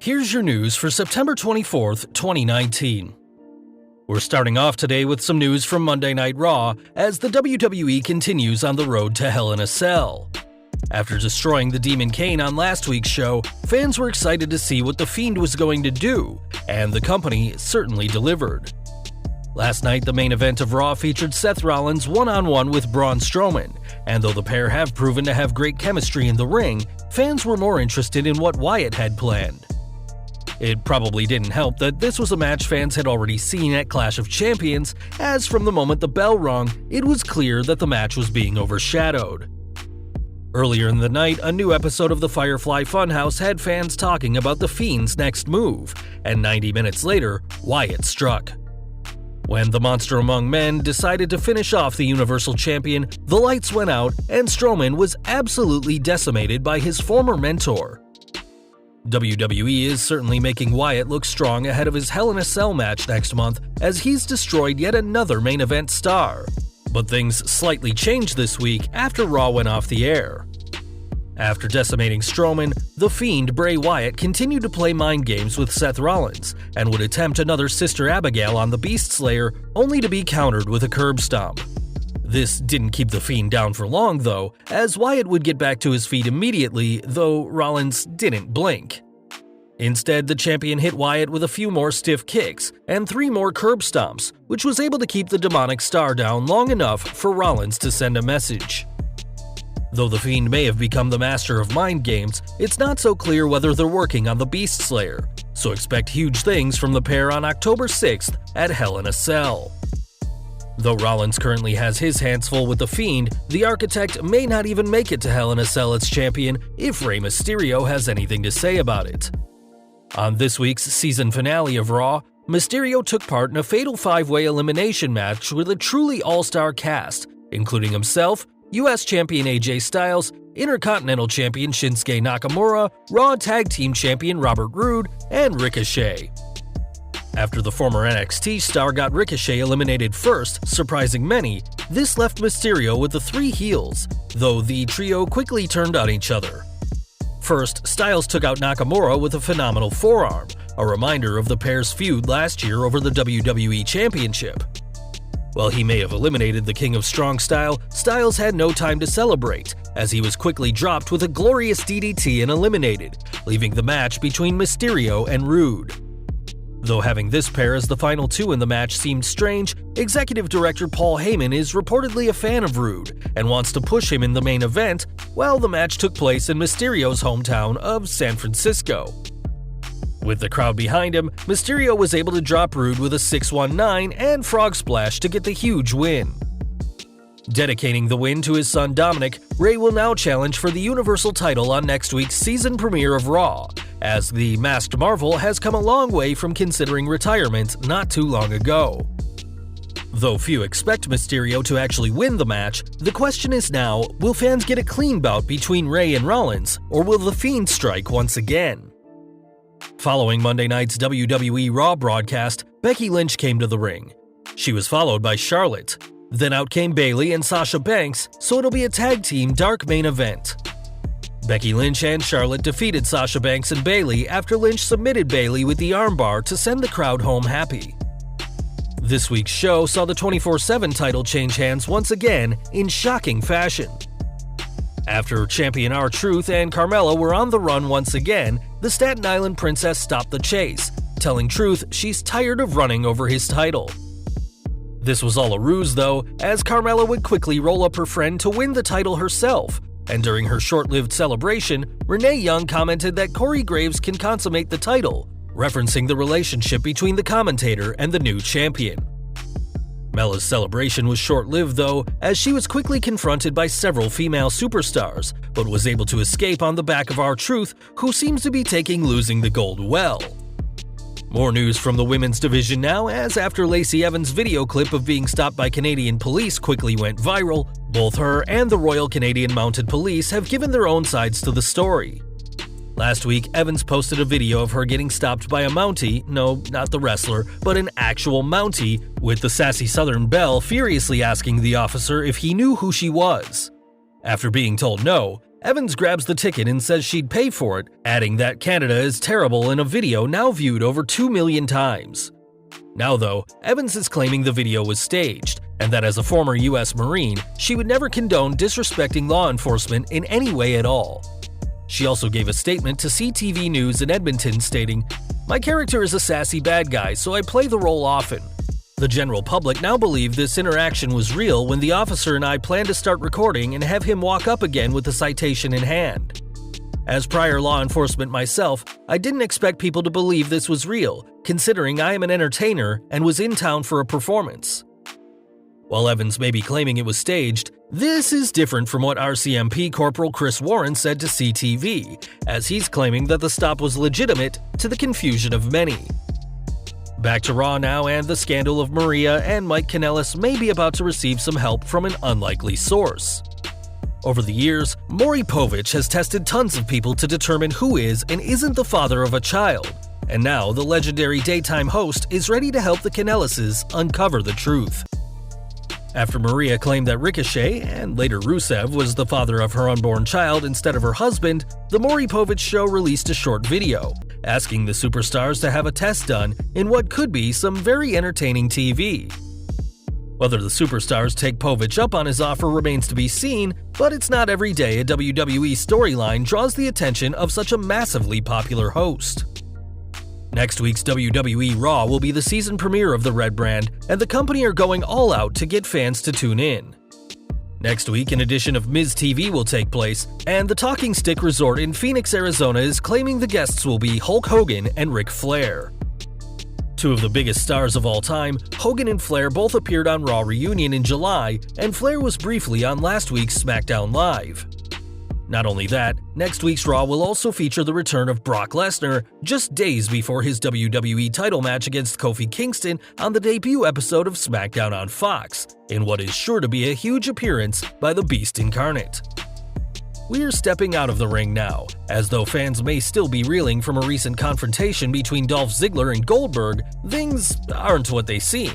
Here's your news for September 24th, 2019. We're starting off today with some news from Monday Night Raw as the WWE continues on the road to Hell in a Cell. After destroying the Demon Kane on last week's show, fans were excited to see what The Fiend was going to do, and the company certainly delivered. Last night, the main event of Raw featured Seth Rollins one-on-one with Braun Strowman, and though the pair have proven to have great chemistry in the ring, fans were more interested in what Wyatt had planned. It probably didn't help that this was a match fans had already seen at Clash of Champions, as from the moment the bell rung, it was clear that the match was being overshadowed. Earlier in the night, a new episode of the Firefly Funhouse had fans talking about The Fiend's next move, and 90 minutes later, Wyatt struck. When the Monster Among Men decided to finish off the Universal Champion, the lights went out and Strowman was absolutely decimated by his former mentor. WWE is certainly making Wyatt look strong ahead of his Hell in a Cell match next month as he's destroyed yet another main event star. But things slightly changed this week after Raw went off the air. After decimating Strowman, The Fiend Bray Wyatt continued to play mind games with Seth Rollins and would attempt another Sister Abigail on the Beast Slayer only to be countered with a curb stomp. This didn't keep The Fiend down for long though, as Wyatt would get back to his feet immediately, though Rollins didn't blink. Instead, the champion hit Wyatt with a few more stiff kicks and 3 more curb stomps, which was able to keep the demonic star down long enough for Rollins to send a message. Though The Fiend may have become the master of mind games, it's not so clear whether they're working on the Beast Slayer, so expect huge things from the pair on October 6th at Hell in a Cell. Though Rollins currently has his hands full with The Fiend, the Architect may not even make it to Hell in a Cell as champion if Rey Mysterio has anything to say about it. On this week's season finale of Raw, Mysterio took part in a fatal 5-way elimination match with a truly all-star cast, including himself, US Champion AJ Styles, Intercontinental Champion Shinsuke Nakamura, Raw Tag Team Champion Robert Roode, and Ricochet. After the former NXT star got Ricochet eliminated first, surprising many, this left Mysterio with the 3 heels, though the trio quickly turned on each other. First, Styles took out Nakamura with a phenomenal forearm, a reminder of the pair's feud last year over the WWE Championship. While he may have eliminated the King of Strong Style, Styles had no time to celebrate, as he was quickly dropped with a glorious DDT and eliminated, leaving the match between Mysterio and Roode. Though having this pair as the final 2 in the match seemed strange, Executive Director Paul Heyman is reportedly a fan of Roode and wants to push him in the main event, while the match took place in Mysterio's hometown of San Francisco. With the crowd behind him, Mysterio was able to drop Roode with a 619 and Frog Splash to get the huge win. Dedicating the win to his son Dominic, Rey will now challenge for the Universal title on next week's season premiere of Raw, as the Masked Marvel has come a long way from considering retirement not too long ago. Though few expect Mysterio to actually win the match, the question is now, will fans get a clean bout between Rey and Rollins, or will The Fiend strike once again? Following Monday night's WWE Raw broadcast, Becky Lynch came to the ring. She was followed by Charlotte. Then out came Bayley and Sasha Banks, so it'll be a tag team dark main event. Becky Lynch and Charlotte defeated Sasha Banks and Bayley after Lynch submitted Bayley with the armbar to send the crowd home happy. This week's show saw the 24/7 title change hands once again in shocking fashion. After champion R-Truth and Carmella were on the run once again, the Staten Island Princess stopped the chase, telling Truth she's tired of running over his title. This was all a ruse though, as Carmella would quickly roll up her friend to win the title herself, and during her short-lived celebration, Renee Young commented that Corey Graves can consummate the title, referencing the relationship between the commentator and the new champion. Mella's celebration was short-lived though, as she was quickly confronted by several female superstars, but was able to escape on the back of R-Truth, who seems to be taking losing the gold well. More news from the women's division now, as after Lacey Evans' video clip of being stopped by Canadian police quickly went viral, both her and the Royal Canadian Mounted Police have given their own sides to the story. Last week, Evans posted a video of her getting stopped by a Mountie, no, not the wrestler, but an actual Mountie, with the sassy Southern belle furiously asking the officer if he knew who she was. After being told no, Evans grabs the ticket and says she'd pay for it, adding that Canada is terrible in a video now viewed over 2 million times. Now though, Evans is claiming the video was staged, and that as a former US Marine, she would never condone disrespecting law enforcement in any way at all. She also gave a statement to CTV News in Edmonton stating, "My character is a sassy bad guy, so I play the role often. The general public now believe this interaction was real when the officer and I plan to start recording and have him walk up again with the citation in hand. As prior law enforcement myself, I didn't expect people to believe this was real, considering I am an entertainer and was in town for a performance." While Evans may be claiming it was staged, this is different from what RCMP Corporal Chris Warren said to CTV, as he's claiming that the stop was legitimate to the confusion of many. Back to Raw now, and the scandal of Maria and Mike Kanellis may be about to receive some help from an unlikely source. Over the years, Maury Povich has tested tons of people to determine who is and isn't the father of a child, and now the legendary daytime host is ready to help the Kanellises uncover the truth. After Maria claimed that Ricochet, and later Rusev, was the father of her unborn child instead of her husband, the Maury Povich show released a short video, asking the superstars to have a test done in what could be some very entertaining TV. Whether the superstars take Povich up on his offer remains to be seen, but it's not every day a WWE storyline draws the attention of such a massively popular host. Next week's WWE Raw will be the season premiere of the Red brand, and the company are going all out to get fans to tune in. Next week, an edition of Miz TV will take place, and the Talking Stick Resort in Phoenix, Arizona is claiming the guests will be Hulk Hogan and Ric Flair. Two of the biggest stars of all time, Hogan and Flair both appeared on Raw Reunion in July, and Flair was briefly on last week's SmackDown Live. Not only that, next week's Raw will also feature the return of Brock Lesnar just days before his WWE title match against Kofi Kingston on the debut episode of SmackDown on Fox, in what is sure to be a huge appearance by the Beast incarnate. We're stepping out of the ring now, as though fans may still be reeling from a recent confrontation between Dolph Ziggler and Goldberg, things aren't what they seem.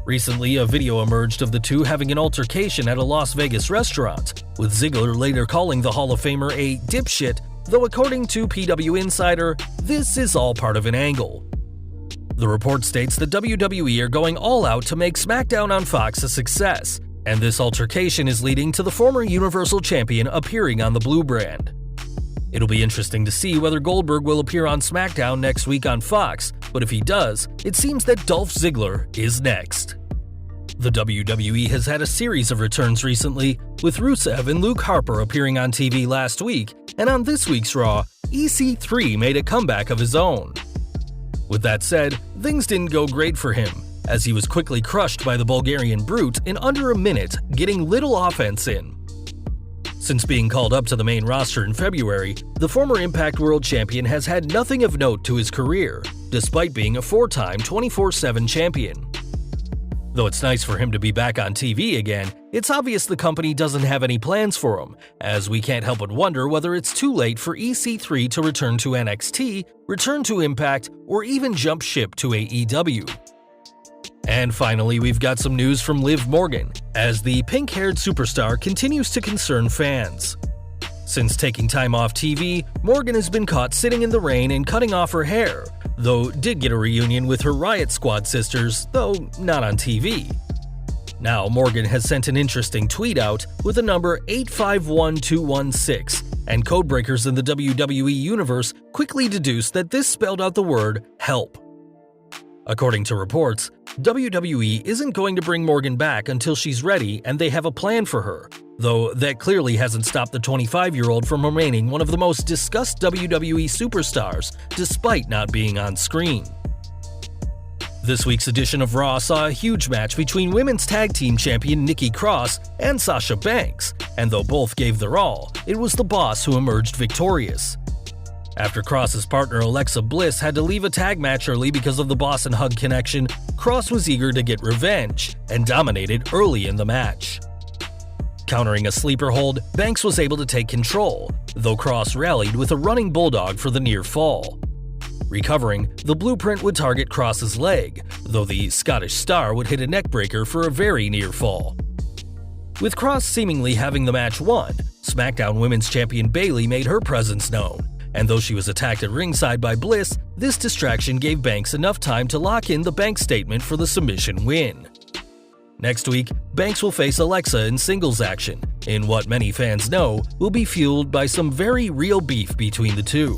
Recently, a video emerged of the two having an altercation at a Las Vegas restaurant, with Ziggler later calling the Hall of Famer a dipshit, though according to PW Insider, this is all part of an angle. The report states that WWE are going all out to make SmackDown on Fox a success, and this altercation is leading to the former Universal Champion appearing on the Blue brand. It'll be interesting to see whether Goldberg will appear on SmackDown next week on Fox, but if he does, it seems that Dolph Ziggler is next. The WWE has had a series of returns recently, with Rusev and Luke Harper appearing on TV last week, and on this week's Raw, EC3 made a comeback of his own. With that said, things didn't go great for him, as he was quickly crushed by the Bulgarian Brute in under a minute, getting little offense in. Since being called up to the main roster in February, the former Impact World Champion has had nothing of note to his career, despite being a four-time 24/7 champion. Though it's nice for him to be back on TV again, it's obvious the company doesn't have any plans for him, as we can't help but wonder whether it's too late for EC3 to return to NXT, return to Impact, or even jump ship to AEW. And finally, we've got some news from Liv Morgan, as the pink-haired superstar continues to concern fans. Since taking time off TV, Morgan has been caught sitting in the rain and cutting off her hair, though did get a reunion with her Riot Squad sisters, though not on TV. Now, Morgan has sent an interesting tweet out with the number 851216, and codebreakers in the WWE universe quickly deduced that this spelled out the word help. According to reports, WWE isn't going to bring Morgan back until she's ready and they have a plan for her, though that clearly hasn't stopped the 25-year-old from remaining one of the most discussed WWE superstars, despite not being on screen. This week's edition of Raw saw a huge match between Women's Tag Team Champion Nikki Cross and Sasha Banks, and though both gave their all, it was the Boss who emerged victorious. After Cross's partner Alexa Bliss had to leave a tag match early because of the Boss and Hug connection, Cross was eager to get revenge, and dominated early in the match. Countering a sleeper hold, Banks was able to take control, though Cross rallied with a running bulldog for the near fall. Recovering, the blueprint would target Cross's leg, though the Scottish Star would hit a neckbreaker for a very near fall. With Cross seemingly having the match won, SmackDown Women's Champion Bayley made her presence known, and though she was attacked at ringside by Bliss, this distraction gave Banks enough time to lock in the Banks statement for the submission win. Next week, Banks will face Alexa in singles action, in what many fans know will be fueled by some very real beef between the two.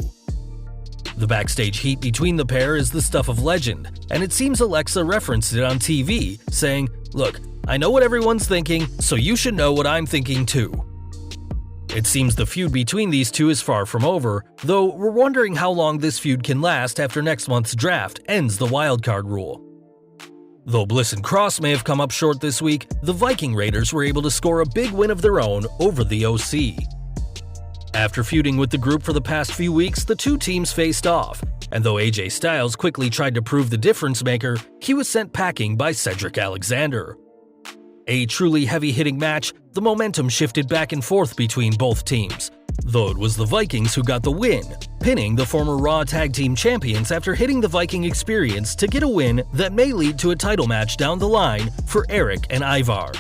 The backstage heat between the pair is the stuff of legend, and it seems Alexa referenced it on TV, saying, "Look, I know what everyone's thinking, so you should know what I'm thinking too." It seems the feud between these two is far from over, though we're wondering how long this feud can last after next month's draft ends the wildcard rule. Though Bliss and Cross may have come up short this week, the Viking Raiders were able to score a big win of their own over the OC. After feuding with the group for the past few weeks, the two teams faced off, and though AJ Styles quickly tried to prove the difference maker, he was sent packing by Cedric Alexander. A truly heavy-hitting match, the momentum shifted back and forth between both teams, though it was the Vikings who got the win, pinning the former Raw Tag Team Champions after hitting the Viking Experience to get a win that may lead to a title match down the line for Eric and Ivar.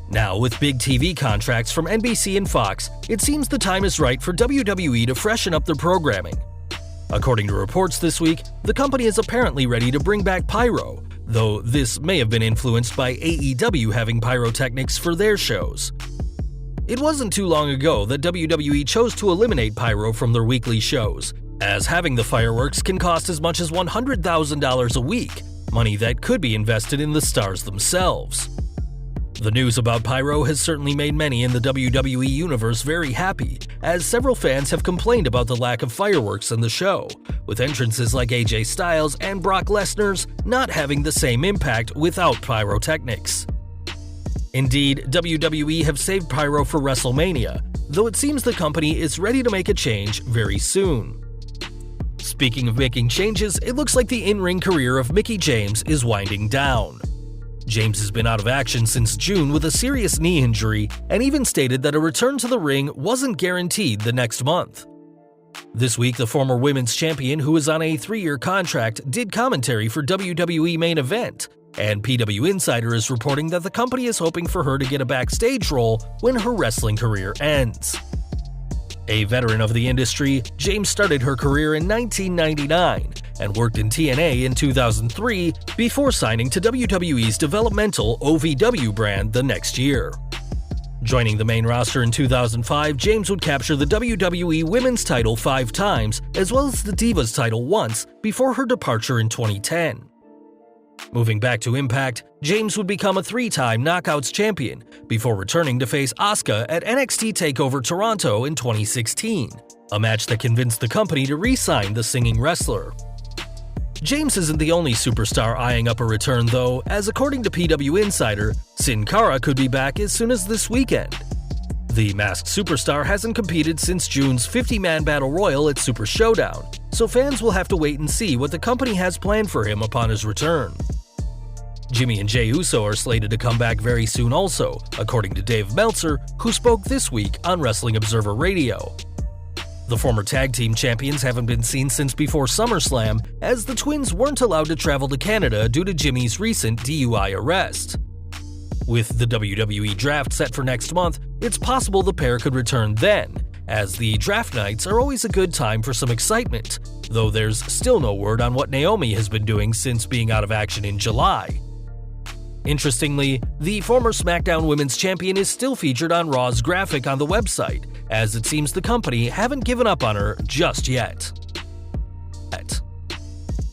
Now, with big TV contracts from NBC and Fox, it seems the time is right for WWE to freshen up their programming. According to reports this week, the company is apparently ready to bring back Pyro, though this may have been influenced by AEW having pyrotechnics for their shows. It wasn't too long ago that WWE chose to eliminate Pyro from their weekly shows, as having the fireworks can cost as much as $100,000 a week, money that could be invested in the stars themselves. The news about Pyro has certainly made many in the WWE universe very happy, as several fans have complained about the lack of fireworks in the show, with entrances like AJ Styles and Brock Lesnar's not having the same impact without pyrotechnics. Indeed, WWE have saved Pyro for WrestleMania, though it seems the company is ready to make a change very soon. Speaking of making changes, it looks like the in-ring career of Mickie James is winding down. James has been out of action since June with a serious knee injury and even stated that a return to the ring wasn't guaranteed the next month. This week, the former women's champion, who is on a 3-year contract, did commentary for WWE Main Event, and PW Insider is reporting that the company is hoping for her to get a backstage role when her wrestling career ends. A veteran of the industry, James started her career in 1999 and worked in TNA in 2003 before signing to WWE's developmental OVW brand the next year. Joining the main roster in 2005, James would capture the WWE Women's title 5 times, as well as the Divas title once, before her departure in 2010. Moving back to Impact, James would become a 3-time Knockouts champion, before returning to face Asuka at NXT TakeOver Toronto in 2016, a match that convinced the company to re-sign the singing wrestler. James isn't the only superstar eyeing up a return though, as according to PW Insider, Sin Cara could be back as soon as this weekend. The masked superstar hasn't competed since June's 50-man Battle Royal at Super Showdown, so fans will have to wait and see what the company has planned for him upon his return. Jimmy and Jey Uso are slated to come back very soon also, according to Dave Meltzer, who spoke this week on Wrestling Observer Radio. The former tag team champions haven't been seen since before SummerSlam, as the twins weren't allowed to travel to Canada due to Jimmy's recent DUI arrest. With the WWE draft set for next month, it's possible the pair could return then, as the draft nights are always a good time for some excitement, though there's still no word on what Naomi has been doing since being out of action in July. Interestingly, the former SmackDown Women's Champion is still featured on Raw's graphic on the website, as it seems the company haven't given up on her just yet.